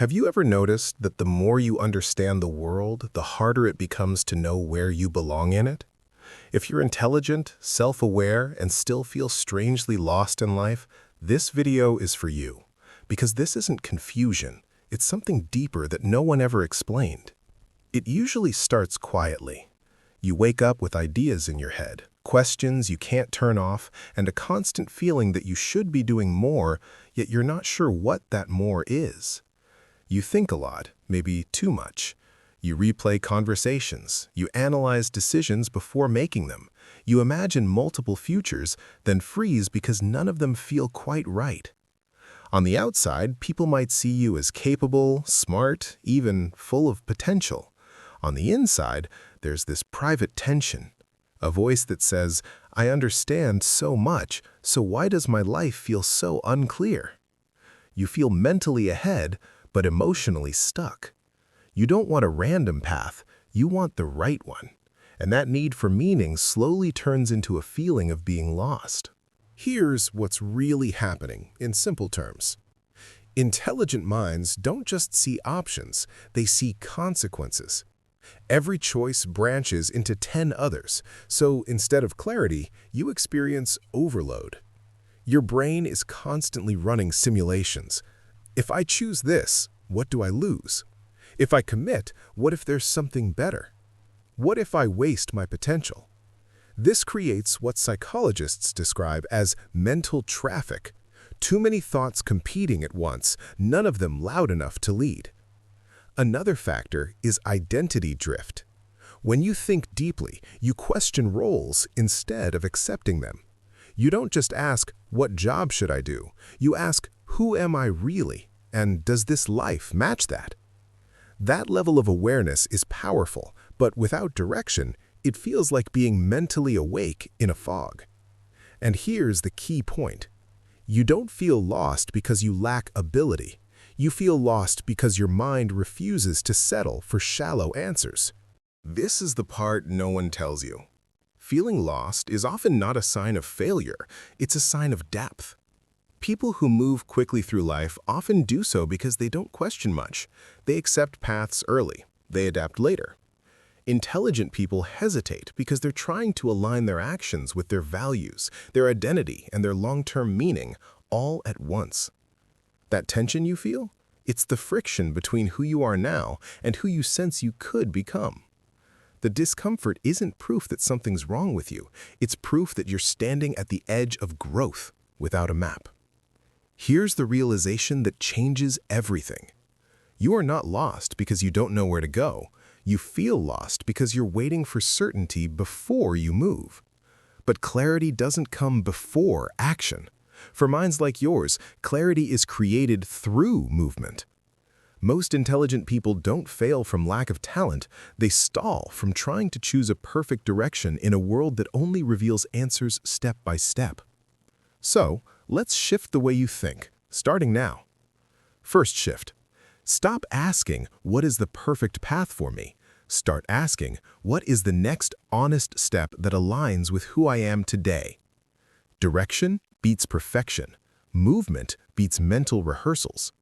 Have you ever noticed that the more you understand the world, the harder it becomes to know where you belong in it? If you're intelligent, self-aware, and still feel strangely lost in life, this video is for you. Because this isn't confusion, it's something deeper that no one ever explained. It usually starts quietly. You wake up with ideas in your head, questions you can't turn off, and a constant feeling that you should be doing more, yet you're not sure what that more is. You think a lot, maybe too much. You replay conversations. You analyze decisions before making them. You imagine multiple futures, then freeze because none of them feel quite right. On the outside, people might see you as capable, smart, even full of potential. On the inside, there's this private tension. A voice that says, "I understand so much, so why does my life feel so unclear?" You feel mentally ahead, but emotionally stuck. You don't want a random path, you want the right one. And that need for meaning slowly turns into a feeling of being lost. Here's what's really happening in simple terms. Intelligent minds don't just see options, they see consequences. Every choice branches into 10 others, so instead of clarity, you experience overload. Your brain is constantly running simulations. If I choose this, what do I lose? If I commit, what if there's something better? What if I waste my potential? This creates what psychologists describe as mental traffic. Too many thoughts competing at once, none of them loud enough to lead. Another factor is identity drift. When you think deeply, you question roles instead of accepting them. You don't just ask, "What job should I do?" You ask, "Who am I really? And does this life match that?" That level of awareness is powerful, but without direction, it feels like being mentally awake in a fog. And here's the key point. You don't feel lost because you lack ability. You feel lost because your mind refuses to settle for shallow answers. This is the part no one tells you. Feeling lost is often not a sign of failure, it's a sign of depth. People who move quickly through life often do so because they don't question much. They accept paths early, they adapt later. Intelligent people hesitate because they're trying to align their actions with their values, their identity, and their long-term meaning all at once. That tension you feel? It's the friction between who you are now and who you sense you could become. The discomfort isn't proof that something's wrong with you. It's proof that you're standing at the edge of growth without a map. Here's the realization that changes everything. You are not lost because you don't know where to go. You feel lost because you're waiting for certainty before you move. But clarity doesn't come before action. For minds like yours, clarity is created through movement. Most intelligent people don't fail from lack of talent, they stall from trying to choose a perfect direction in a world that only reveals answers step by step. So, let's shift the way you think, starting now. First shift. Stop asking, "What is the perfect path for me?" Start asking, "What is the next honest step that aligns with who I am today?" Direction beats perfection. Movement beats mental rehearsals.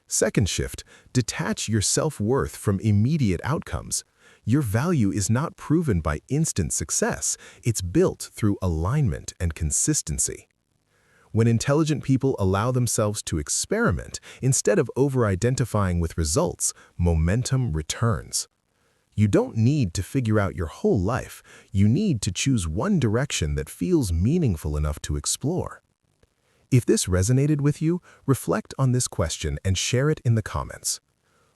Second shift, detach your self-worth from immediate outcomes. Your value is not proven by instant success, it's built through alignment and consistency. When intelligent people allow themselves to experiment, instead of over-identifying with results, momentum returns. You don't need to figure out your whole life, you need to choose one direction that feels meaningful enough to explore. If this resonated with you, reflect on this question and share it in the comments.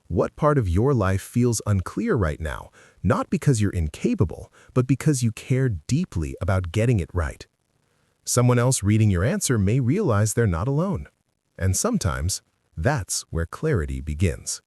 What part of your life feels unclear right now, not because you're incapable, but because you care deeply about getting it right? Someone else reading your answer may realize they're not alone. And sometimes, that's where clarity begins.